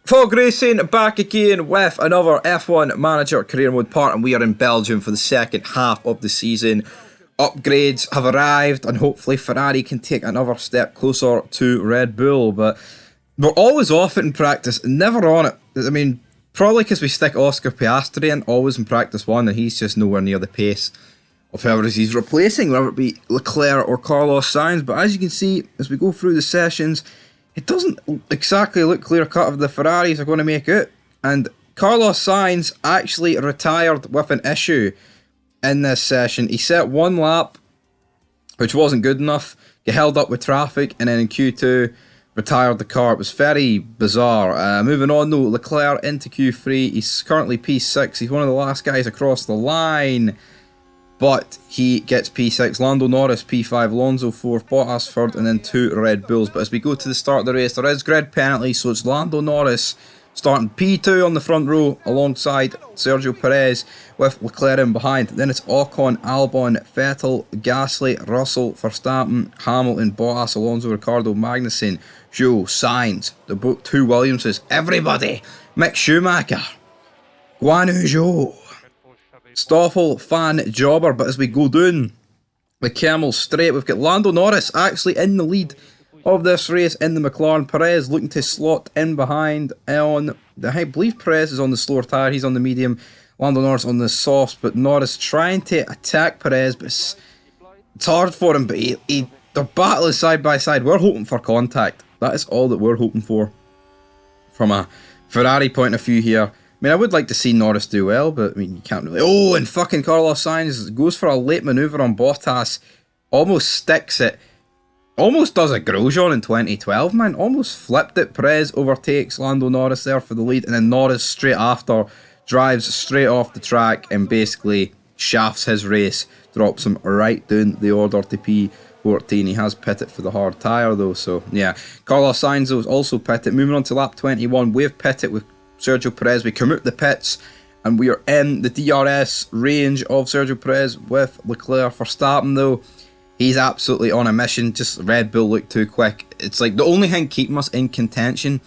Fog Racing back again with another F1 Manager Career Mode part, and we are in Belgium for the second half of the season. Upgrades have arrived, and hopefully Ferrari can take another step closer to Red Bull, but we're always off it in practice, never on it. I mean, probably because we stick Oscar Piastri in, always in practice one, and he's just nowhere near the pace of whoever he's replacing, whether it be Leclerc or Carlos Sainz. But as you can see, as we go through the sessions, it doesn't exactly look clear-cut if the Ferraris are going to make it. And Carlos Sainz actually retired with an issue in this session. He set one lap, which wasn't good enough, got held up with traffic, and then in Q2, retired the car. It was very bizarre. Moving on though, Leclerc into Q3. He's currently P6. He's one of the last guys across the line, but he gets P6. Lando Norris P5, Alonso 4th, Bottas 3rd, and then 2 Red Bulls. But as we go to the start of the race, there is grid penalty, so it's Lando Norris starting P2 on the front row alongside Sergio Perez with Leclerc in behind. Then it's Ocon, Albon, Vettel, Gasly, Russell, Verstappen, Hamilton, Bottas, Alonso, Ricardo, Magnussen, Zhou, Sainz, the book 2 Williamses, everybody, Mick Schumacher, Guan Yu Zhou, Stoffel, Fan, Jobber. But as we go down the Camel straight, we've got Lando Norris actually in the lead of this race in the McLaren. Perez looking to slot in behind on the, I believe Perez is on the slower tyre, he's on the medium, Lando Norris on the softs, but Norris trying to attack Perez, but it's hard for him, but they're battling side by side. We're hoping for contact. That is all that we're hoping for from a Ferrari point of view here. I mean, I would like to see Norris do well, but I mean, you can't really. Oh, and fucking Carlos Sainz goes for a late manoeuvre on Bottas, almost sticks it, almost does a Grosjean in 2012, man, almost flipped it. Perez overtakes Lando Norris there for the lead, and then Norris straight after drives straight off the track and basically shafts his race, drops him right down the order to P14. He has pitted for the hard tyre though, so yeah. Carlos Sainz was also pitted. Moving on to lap 21, we've pitted with Sergio Perez. We come out the pits and we are in the DRS range of Sergio Perez with Leclerc. Verstappen though, he's absolutely on a mission. Just Red Bull look too quick. It's like the only thing keeping us in contention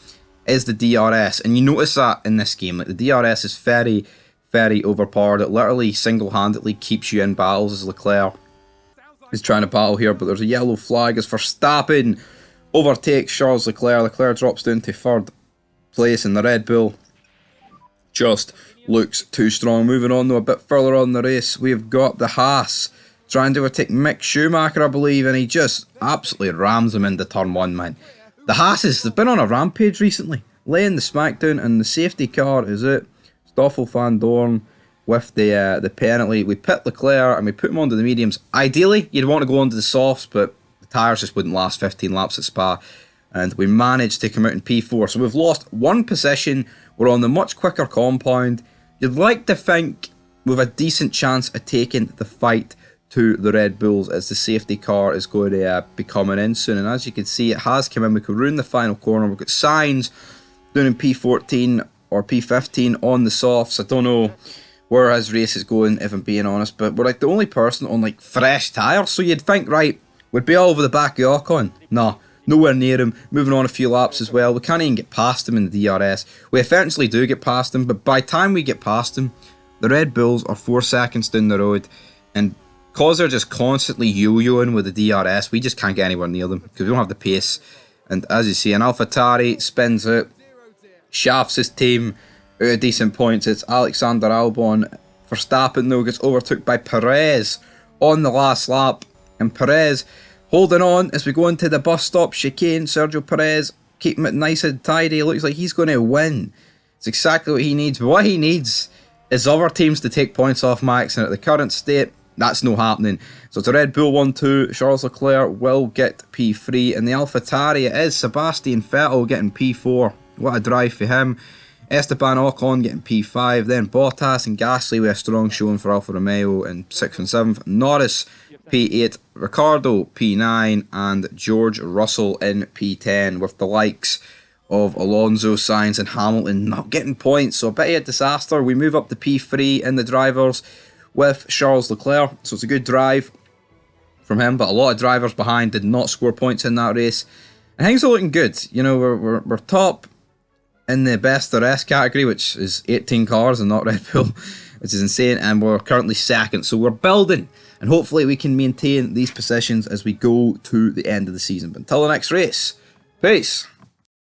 is the DRS, and you notice that in this game. Like, the DRS is very, very overpowered. It literally single-handedly keeps you in battles as Leclerc is trying to battle here, but there's a yellow flag as Verstappen overtakes Charles Leclerc. Leclerc drops down to 3rd place, and the Red Bull just looks too strong. Moving on though, a bit further on the race, we've got the Haas trying to overtake Mick Schumacher, I believe, and he just absolutely rams him into turn 1, man. The Haases, they've been on a rampage recently, laying the smackdown, and the safety car is it. Stoffel Van Dorn with the penalty. We pit Leclerc and we put him onto the mediums. Ideally, you'd want to go onto the softs, but the tyres just wouldn't last 15 laps at Spa, and we managed to come out in P4. So we've lost 1 position. We're on the much quicker compound. You'd like to think we've a decent chance of taking the fight to the Red Bulls, as the safety car is going to be coming in soon. And as you can see, it has come in. We could ruin the final corner. We've got Sainz down in P14 or P15 on the softs. I don't know where his race is going, if I'm being honest, but we're like the only person on like fresh tyres. So you'd think, right, we'd be all over the back of Ocon. Nah, nowhere near him. Moving on a few laps as well. We can't even get past him in the DRS. We eventually do get past him, but by the time we get past him, the Red Bulls are 4 seconds down the road, and because they're just constantly yo-yoing with the DRS, we just can't get anywhere near them because we don't have the pace. And as you see, an AlphaTauri spins out, shafts his team out of decent points. It's Alexander Albon. Verstappen though gets overtook by Perez on the last lap, and Perez holding on as we go into the bus stop chicane. Sergio Perez keeping it nice and tidy. Looks like he's going to win. It's exactly what he needs. But what he needs is other teams to take points off Max, and at the current state, that's no happening. So it's a Red Bull 1-2. Charles Leclerc will get P3. And the AlphaTauri, it is Sebastian Vettel getting P4. What a drive for him. Esteban Ocon getting P5. Then Bottas and Gasly with a strong showing for Alfa Romeo in 6th and 7th. Norris P8. Ricardo P9. And George Russell in P10. With the likes of Alonso, Sainz and Hamilton not getting points. So a bit of a disaster. We move up to P3 in the drivers with Charles Leclerc, so it's a good drive from him, but a lot of drivers behind did not score points in that race, and things are looking good. You know, we're top in the best of rest category, which is 18 cars and not Red Bull, which is insane, and we're currently second. So we're building, and hopefully we can maintain these positions as we go to the end of the season. But until the next race, peace.